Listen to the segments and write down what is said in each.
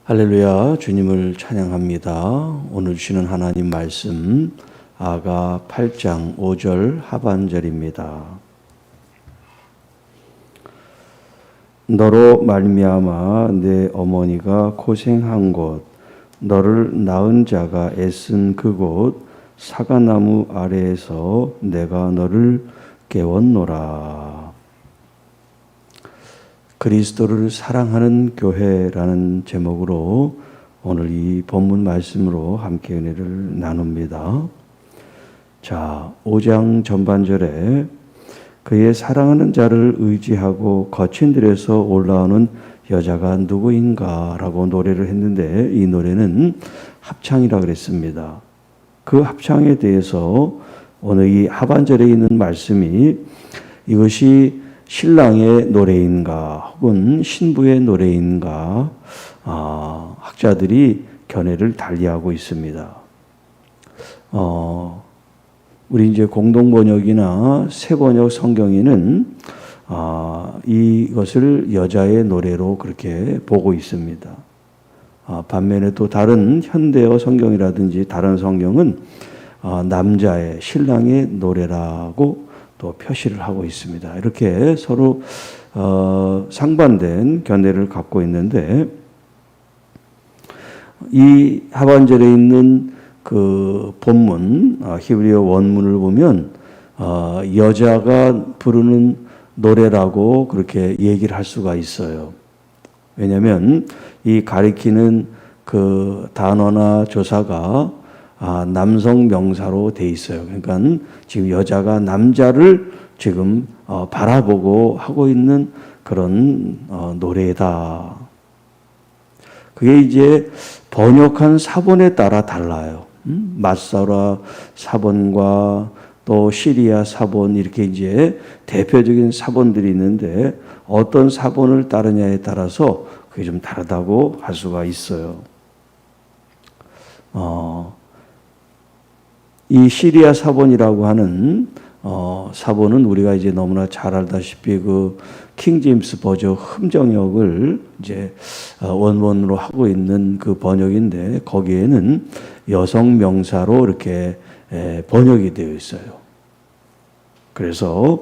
할렐루야, 주님을 찬양합니다. 오늘 주시는 하나님 말씀 아가 8장 5절 하반절입니다. 너로 말미암아 내 어머니가 고생한 곳, 너를 낳은 자가 애쓴 그곳 사과나무 아래에서 내가 너를 깨웠노라. 그리스도를 사랑하는 교회라는 제목으로 오늘 이 본문 말씀으로 함께 은혜를 나눕니다. 자, 5장 전반절에 그의 사랑하는 자를 의지하고 거친 들에서 올라오는 여자가 누구인가 라고 노래를 했는데, 이 노래는 합창이라 그랬습니다. 그 합창에 대해서 오늘 이 하반절에 있는 말씀이 이것이 신랑의 노래인가 혹은 신부의 노래인가, 학자들이 견해를 달리하고 있습니다. 우리 이제 공동번역이나 새번역 성경에는 이것을 여자의 노래로 그렇게 보고 있습니다. 반면에 또 다른 현대어 성경이라든지 다른 성경은 남자의 신랑의 노래라고 또 표시를 하고 있습니다. 이렇게 서로 상반된 견해를 갖고 있는데, 이 하반절에 있는 그 본문 히브리어 원문을 보면 여자가 부르는 노래라고 그렇게 얘기를 할 수가 있어요. 왜냐하면 이 가리키는 그 단어나 조사가 남성 명사로 돼 있어요. 그러니까 지금 여자가 남자를 지금 바라보고 하고 있는 그런 노래다. 그게 이제 번역한 사본에 따라 달라요. 마사라 사본과 또 시리아 사본, 이렇게 이제 대표적인 사본들이 있는데 어떤 사본을 따르냐에 따라서 그게 좀 다르다고 할 수가 있어요. 이 시리아 사본이라고 하는 사본은 우리가 이제 너무나 잘 알다시피 그 킹제임스 버전 흠정역을 이제 원본으로 하고 있는 그 번역인데, 거기에는 여성 명사로 이렇게 번역이 되어 있어요. 그래서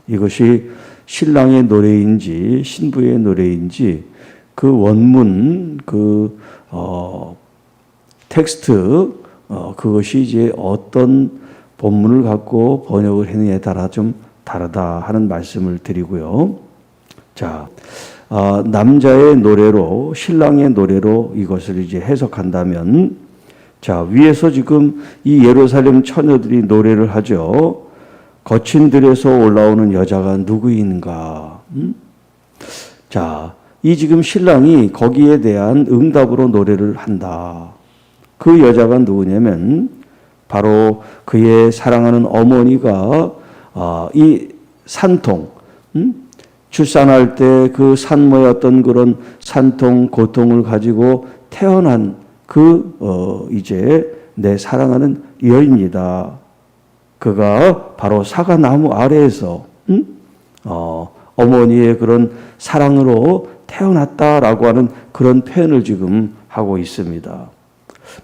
이것이 신랑의 노래인지 신부의 노래인지 그 원문 그 텍스트 그것이 이제 어떤 본문을 갖고 번역을 했느냐에 따라 좀 다르다 하는 말씀을 드리고요. 자, 남자의 노래로, 신랑의 노래로 이것을 이제 해석한다면, 자, 위에서 지금 이 예루살렘 처녀들이 노래를 하죠. 거친 들에서 올라오는 여자가 누구인가? 자, 이 지금 신랑이 거기에 대한 응답으로 노래를 한다. 그 여자가 누구냐면 바로 그의 사랑하는 어머니가 이 산통, 출산할 때 그 산모의 어떤 그런 산통, 고통을 가지고 태어난 이제 내 사랑하는 여인이다. 그가 바로 사과나무 아래에서 어머니의 그런 사랑으로 태어났다라고 하는 그런 표현을 지금 하고 있습니다.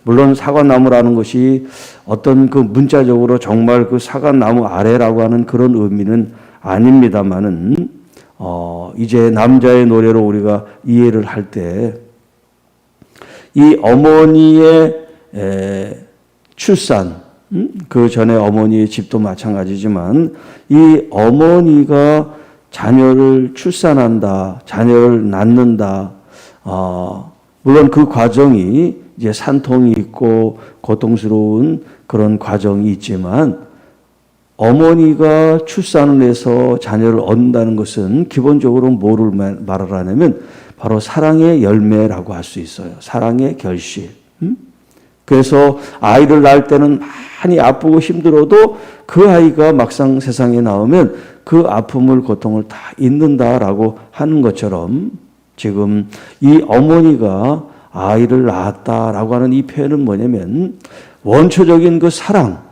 물론 사과나무라는 것이 어떤 그 문자적으로 정말 그 사과나무 아래라고 하는 그런 의미는 아닙니다만은, 이제 남자의 노래로 우리가 이해를 할 때 이 어머니의 출산, 그 전에 어머니의 집도 마찬가지지만 이 어머니가 자녀를 출산한다, 자녀를 낳는다. 물론 그 과정이 이제 산통이 있고 고통스러운 그런 과정이 있지만, 어머니가 출산을 해서 자녀를 얻는다는 것은 기본적으로 뭐를 말하냐면 바로 사랑의 열매라고 할 수 있어요. 사랑의 결실. 그래서 아이를 낳을 때는 많이 아프고 힘들어도 그 아이가 막상 세상에 나오면 그 아픔을, 고통을 다 잊는다라고 하는 것처럼, 지금 이 어머니가 아이를 낳았다라고 하는 이 표현은 뭐냐면 원초적인 그 사랑,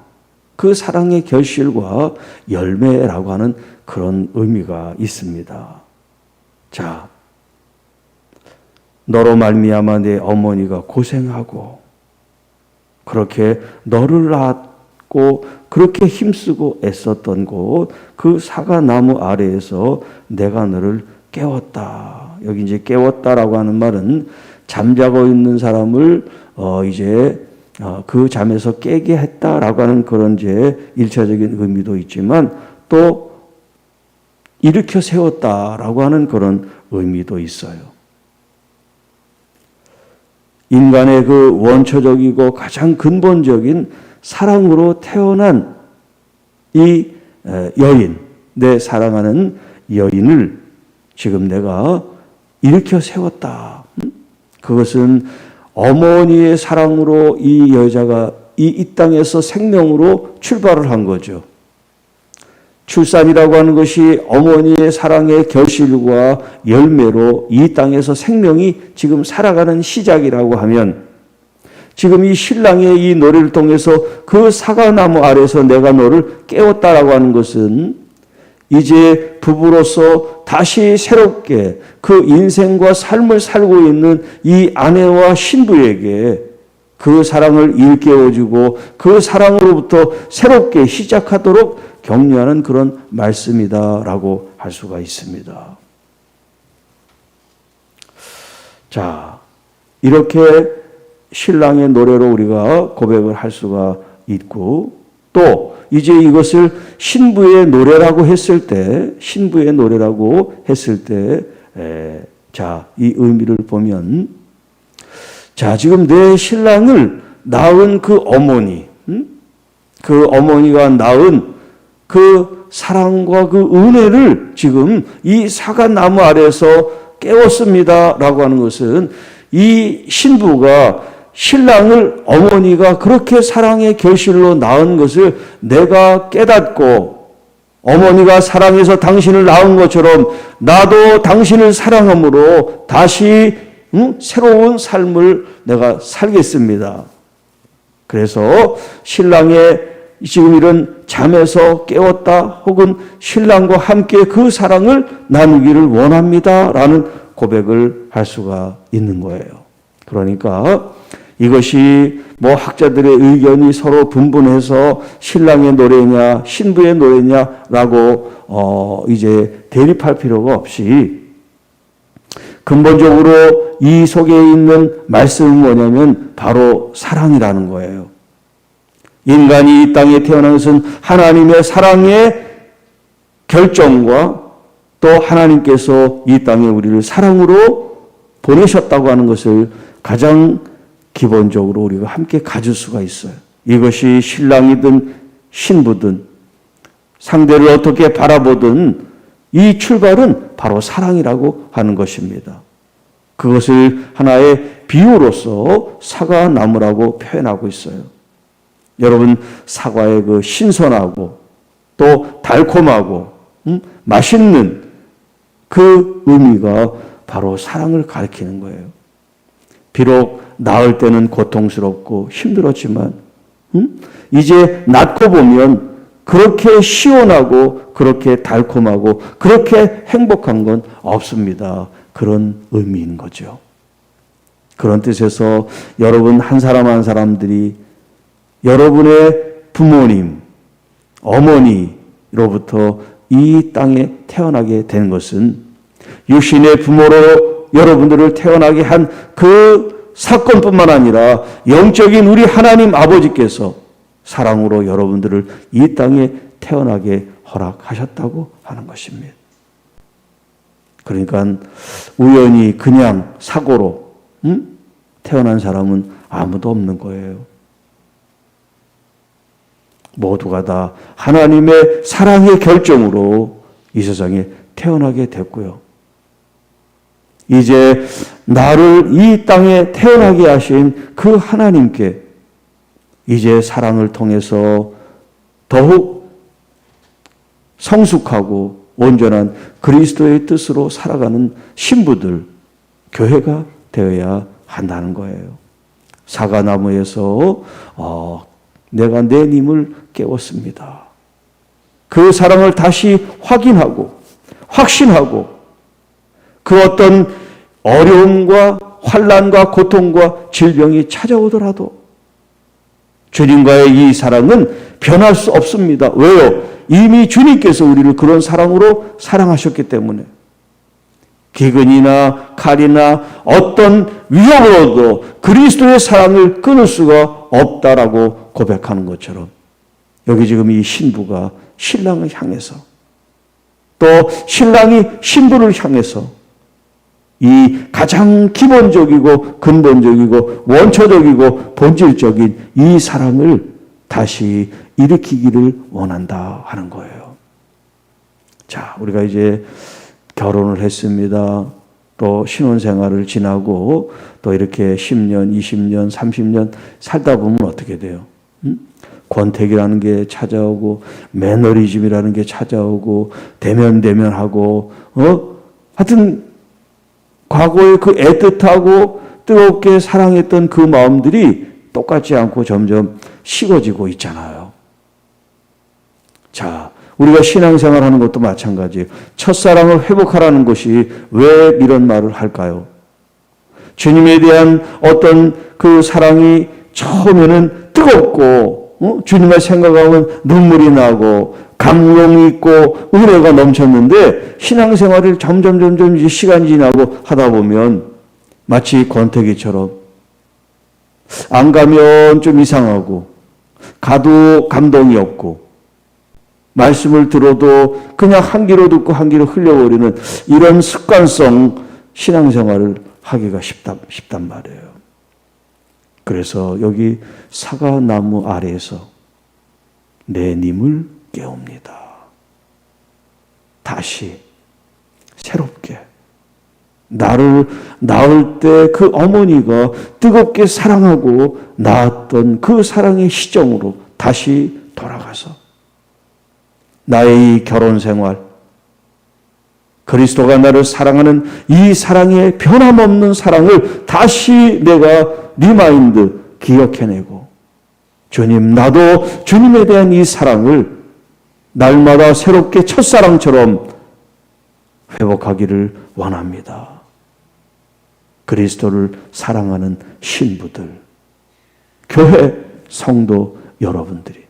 그 사랑의 결실과 열매라고 하는 그런 의미가 있습니다. 자, 너로 말미암아 내 어머니가 고생하고 그렇게 너를 낳았고 그렇게 힘쓰고 애썼던 곳 그 사과나무 아래에서 내가 너를 깨웠다. 여기 이제 깨웠다라고 하는 말은 잠자고 있는 사람을 그 잠에서 깨게 했다라고 하는 그런 이제 1차적인 의미도 있지만 또 일으켜 세웠다라고 하는 그런 의미도 있어요. 인간의 그 원초적이고 가장 근본적인 사랑으로 태어난 이 여인, 내 사랑하는 여인을 지금 내가 일으켜 세웠다. 그것은 어머니의 사랑으로 이 여자가 이 땅에서 생명으로 출발을 한 거죠. 출산이라고 하는 것이 어머니의 사랑의 결실과 열매로 이 땅에서 생명이 지금 살아가는 시작이라고 하면 지금 이 신랑의 이 노래를 통해서 그 사과나무 아래서 내가 너를 깨웠다라고 하는 것은 이제 부부로서 다시 새롭게 그 인생과 삶을 살고 있는 이 아내와 신부에게 그 사랑을 일깨워주고 그 사랑으로부터 새롭게 시작하도록 격려하는 그런 말씀이다라고 할 수가 있습니다. 자, 이렇게 신랑의 노래로 우리가 고백을 할 수가 있고 또 이제 이것을 신부의 노래라고 했을 때 자, 이 의미를 보면 자, 지금 내 신랑을 낳은 그 어머니, 그 어머니가 낳은 그 사랑과 그 은혜를 지금 이 사과나무 아래에서 깨웠습니다라고 하는 것은 이 신부가 신랑을 어머니가 그렇게 사랑의 결실로 낳은 것을 내가 깨닫고 어머니가 사랑해서 당신을 낳은 것처럼 나도 당신을 사랑함으로 다시 새로운 삶을 내가 살겠습니다. 그래서 신랑의 지금 이런 잠에서 깨웠다 혹은 신랑과 함께 그 사랑을 나누기를 원합니다라는 고백을 할 수가 있는 거예요. 그러니까 이것이 뭐 학자들의 의견이 서로 분분해서 신랑의 노래냐 신부의 노래냐라고 이제 대립할 필요가 없이 근본적으로 이 속에 있는 말씀은 뭐냐면 바로 사랑이라는 거예요. 인간이 이 땅에 태어난 것은 하나님의 사랑의 결정과 또 하나님께서 이 땅에 우리를 사랑으로 보내셨다고 하는 것을 가장 기본적으로 우리가 함께 가질 수가 있어요. 이것이 신랑이든 신부든 상대를 어떻게 바라보든 이 출발은 바로 사랑이라고 하는 것입니다. 그것을 하나의 비유로서 사과나무라고 표현하고 있어요. 여러분, 사과의 그 신선하고 또 달콤하고 맛있는 그 의미가 바로 사랑을 가리키는 거예요. 비록 낳을 때는 고통스럽고 힘들었지만 이제 낳고 보면 그렇게 시원하고 그렇게 달콤하고 그렇게 행복한 건 없습니다. 그런 의미인 거죠. 그런 뜻에서 여러분 한 사람 한 사람들이 여러분의 부모님, 어머니로부터 이 땅에 태어나게 된 것은 육신의 부모로 여러분들을 태어나게 한 그 사건뿐만 아니라 영적인 우리 하나님 아버지께서 사랑으로 여러분들을 이 땅에 태어나게 허락하셨다고 하는 것입니다. 그러니까 우연히 그냥 사고로 태어난 사람은 아무도 없는 거예요. 모두가 다 하나님의 사랑의 결정으로 이 세상에 태어나게 됐고요. 이제 나를 이 땅에 태어나게 하신 그 하나님께 이제 사랑을 통해서 더욱 성숙하고 온전한 그리스도의 뜻으로 살아가는 신부들, 교회가 되어야 한다는 거예요. 사과나무에서 내가 내 님을 깨웠습니다. 그 사랑을 다시 확인하고 확신하고 그 어떤 어려움과 환난과 고통과 질병이 찾아오더라도 주님과의 이 사랑은 변할 수 없습니다. 왜요? 이미 주님께서 우리를 그런 사랑으로 사랑하셨기 때문에 기근이나 칼이나 어떤 위협으로도 그리스도의 사랑을 끊을 수가 없다라고 고백하는 것처럼 여기 지금 이 신부가 신랑을 향해서 또 신랑이 신부를 향해서 이 가장 기본적이고 근본적이고 원초적이고 본질적인 이 사랑을 다시 일으키기를 원한다 하는 거예요. 자, 우리가 이제 결혼을 했습니다. 또 신혼생활을 지나고 또 이렇게 10년, 20년, 30년 살다 보면 어떻게 돼요? 권태기라는 게 찾아오고 매너리즘이라는 게 찾아오고 대면하고 하여튼 과거에 그 애틋하고 뜨겁게 사랑했던 그 마음들이 똑같지 않고 점점 식어지고 있잖아요. 자, 우리가 신앙생활 하는 것도 마찬가지예요. 첫사랑을 회복하라는 것이 왜 이런 말을 할까요? 주님에 대한 어떤 그 사랑이 처음에는 뜨겁고 주님을 생각하면 눈물이 나고 감동이 있고 은혜가 넘쳤는데 신앙생활을 점점 이제 시간이 지나고 하다 보면 마치 권태기처럼 안 가면 좀 이상하고 가도 감동이 없고 말씀을 들어도 그냥 한 귀로 듣고 한 귀로 흘려버리는 이런 습관성 신앙생활을 하기가 쉽단 말이에요. 그래서 여기 사과나무 아래에서 내 님을 깨웁니다. 다시 새롭게 나를 낳을 때 그 어머니가 뜨겁게 사랑하고 낳았던 그 사랑의 시점으로 다시 돌아가서 나의 이 결혼 생활, 그리스도가 나를 사랑하는 이 사랑의 변함없는 사랑을 다시 내가 리마인드 기억해내고 주님, 나도 주님에 대한 이 사랑을 날마다 새롭게 첫사랑처럼 회복하기를 원합니다. 그리스도를 사랑하는 신부들, 교회 성도 여러분들이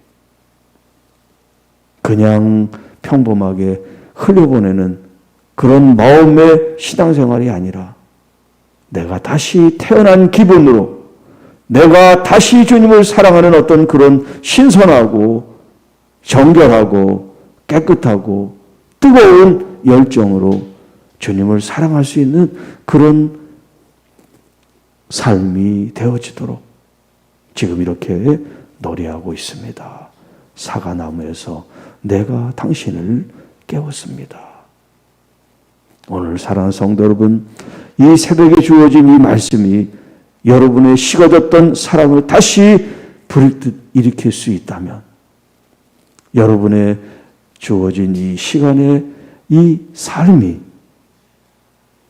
그냥 평범하게 흘려보내는 그런 마음의 신앙생활이 아니라 내가 다시 태어난 기분으로 내가 다시 주님을 사랑하는 어떤 그런 신선하고 정결하고 깨끗하고 뜨거운 열정으로 주님을 사랑할 수 있는 그런 삶이 되어지도록 지금 이렇게 노래하고 있습니다. 사과나무에서 내가 당신을 깨웠습니다. 오늘 사랑하는 성도 여러분, 이 새벽에 주어진 이 말씀이 여러분의 식어졌던 사랑을 다시 불듯 일으킬 수 있다면 여러분의 주어진 이 시간에 이 삶이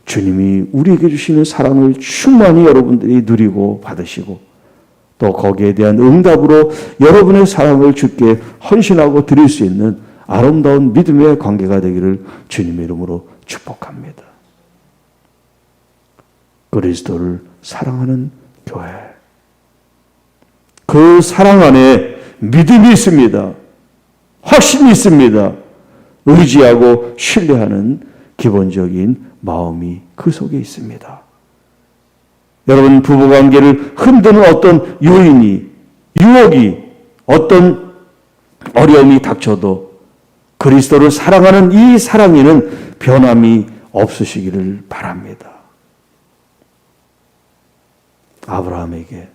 주님이 우리에게 주시는 사랑을 충만히 여러분들이 누리고 받으시고 또 거기에 대한 응답으로 여러분의 사랑을 주께 헌신하고 드릴 수 있는 아름다운 믿음의 관계가 되기를 주님의 이름으로 축복합니다. 그리스도를 사랑하는 교회. 그 사랑 안에 믿음이 있습니다. 확신이 있습니다. 의지하고 신뢰하는 기본적인 마음이 그 속에 있습니다. 여러분, 부부관계를 흔드는 어떤 요인이, 유혹이, 어떤 어려움이 닥쳐도 그리스도를 사랑하는 이 사랑에는 변함이 없으시기를 바랍니다. 아브라함에게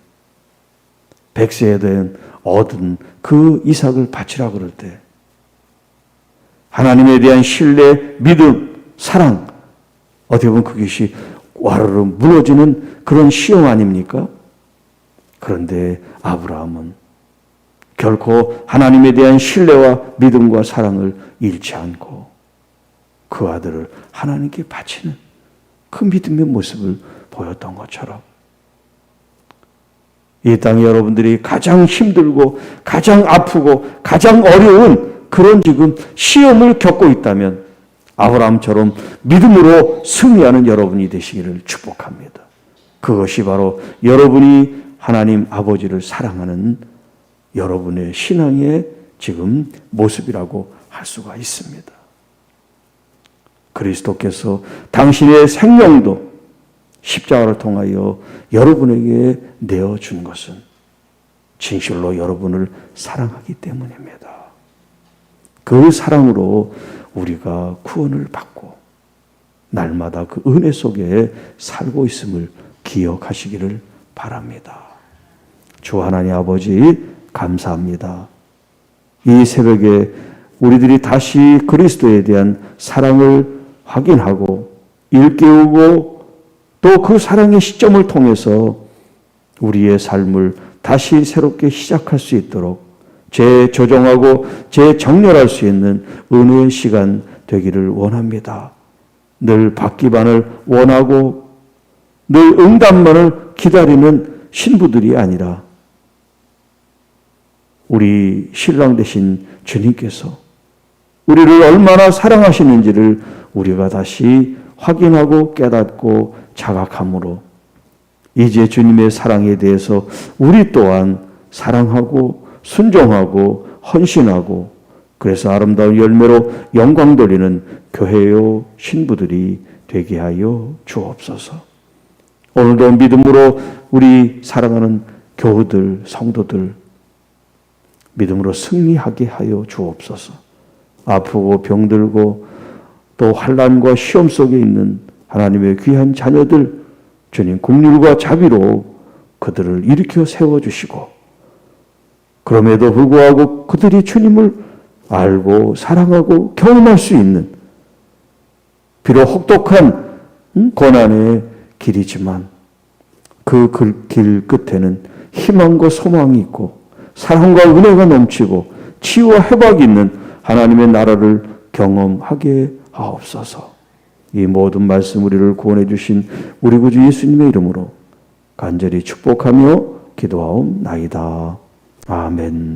100세에 된 얻은 그 이삭을 바치라 그럴 때 하나님에 대한 신뢰, 믿음, 사랑, 어떻게 보면 그것이 와르르 무너지는 그런 시험 아닙니까? 그런데 아브라함은 결코 하나님에 대한 신뢰와 믿음과 사랑을 잃지 않고 그 아들을 하나님께 바치는 그 믿음의 모습을 보였던 것처럼 이 땅에 여러분들이 가장 힘들고 가장 아프고 가장 어려운 그런 지금 시험을 겪고 있다면 아브라함처럼 믿음으로 승리하는 여러분이 되시기를 축복합니다. 그것이 바로 여러분이 하나님 아버지를 사랑하는 여러분의 신앙의 지금 모습이라고 할 수가 있습니다. 그리스도께서 당신의 생명도 십자가를 통하여 여러분에게 내어준 것은 진실로 여러분을 사랑하기 때문입니다. 그 사랑으로 우리가 구원을 받고 날마다 그 은혜 속에 살고 있음을 기억하시기를 바랍니다. 주 하나님 아버지 감사합니다. 이 새벽에 우리들이 다시 그리스도에 대한 사랑을 확인하고 일깨우고 또 그 사랑의 시점을 통해서 우리의 삶을 다시 새롭게 시작할 수 있도록 재조정하고 재정렬할 수 있는 은혜의 시간 되기를 원합니다. 늘 받기만을 원하고 늘 응답만을 기다리는 신부들이 아니라 우리 신랑 되신 주님께서 우리를 얼마나 사랑하시는지를 우리가 다시 확인하고 깨닫고 자각함으로 이제 주님의 사랑에 대해서 우리 또한 사랑하고 순종하고 헌신하고 그래서 아름다운 열매로 영광 돌리는 교회요 신부들이 되게 하여 주옵소서. 오늘도 믿음으로 우리 사랑하는 교우들, 성도들 믿음으로 승리하게 하여 주옵소서. 아프고 병들고 또 환난과 시험 속에 있는 하나님의 귀한 자녀들 주님 긍휼과 자비로 그들을 일으켜 세워주시고 그럼에도 불구하고 그들이 주님을 알고 사랑하고 경험할 수 있는 비록 혹독한 고난의 길이지만 그 길 끝에는 희망과 소망이 있고 사랑과 은혜가 넘치고 치유와 회복이 있는 하나님의 나라를 경험하게 하옵소서. 이 모든 말씀 우리를 구원해 주신 우리 구주 예수님의 이름으로 간절히 축복하며 기도하옵나이다. 아멘.